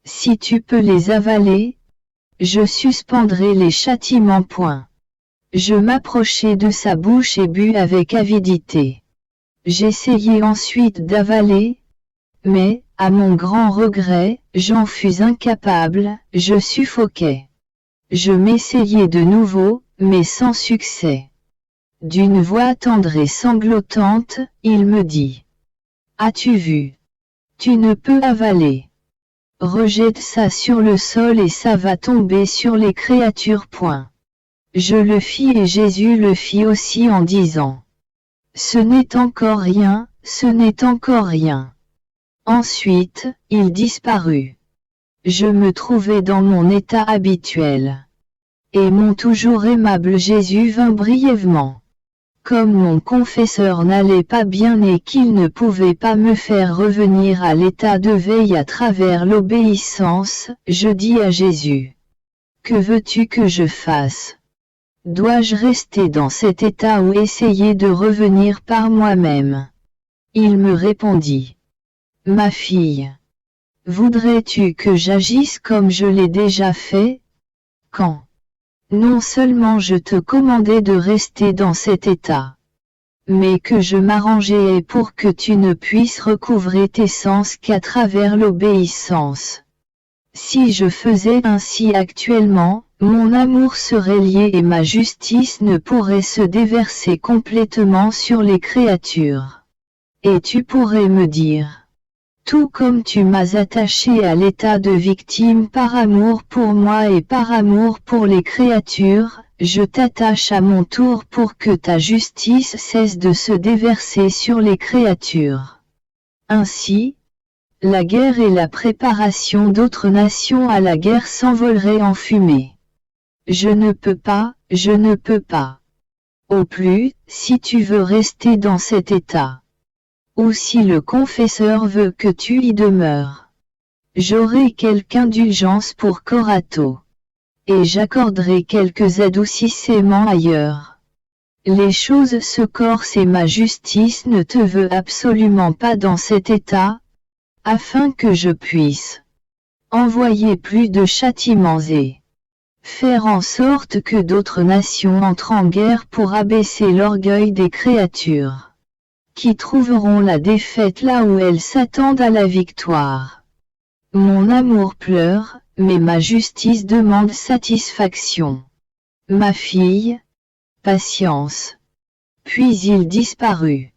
Si tu peux les avaler, je suspendrai les châtiments. Point. Je m'approchai de sa bouche et bus avec avidité. J'essayai ensuite d'avaler, mais, à mon grand regret, j'en fus incapable, je suffoquais. Je m'essayai de nouveau, mais sans succès. D'une voix tendre et sanglotante, il me dit. As-tu vu? Tu ne peux avaler. Rejette ça sur le sol et ça va tomber sur les créatures. Point. Je le fis et Jésus le fit aussi en disant. Ce n'est encore rien, ce n'est encore rien. Ensuite, il disparut. Je me trouvais dans mon état habituel. Et mon toujours aimable Jésus vint brièvement. Comme mon confesseur n'allait pas bien et qu'il ne pouvait pas me faire revenir à l'état de veille à travers l'obéissance, je dis à Jésus. Que veux-tu que je fasse? Dois-je rester dans cet état ou essayer de revenir par moi-même? Il me répondit. Ma fille. Voudrais-tu que j'agisse comme je l'ai déjà fait? Quand? Non seulement je te commandais de rester dans cet état, mais que je m'arrangeais pour que tu ne puisses recouvrer tes sens qu'à travers l'obéissance. Si je faisais ainsi actuellement, mon amour serait lié et ma justice ne pourrait se déverser complètement sur les créatures. Et tu pourrais me dire. Tout comme tu m'as attaché à l'état de victime par amour pour moi et par amour pour les créatures, je t'attache à mon tour pour que ta justice cesse de se déverser sur les créatures. Ainsi, la guerre et la préparation d'autres nations à la guerre s'envoleraient en fumée. Je ne peux pas, je ne peux pas. Au plus, si tu veux rester dans cet état. Ou si le confesseur veut que tu y demeures. J'aurai quelque indulgence pour Corato. Et j'accorderai quelques adoucissements ailleurs. Les choses se corsent et ma justice ne te veut absolument pas dans cet état, afin que je puisse envoyer plus de châtiments et faire en sorte que d'autres nations entrent en guerre pour abaisser l'orgueil des créatures. Qui trouveront la défaite là où elles s'attendent à la victoire. Mon amour pleure, mais ma justice demande satisfaction. Ma fille, patience. Puis il disparut.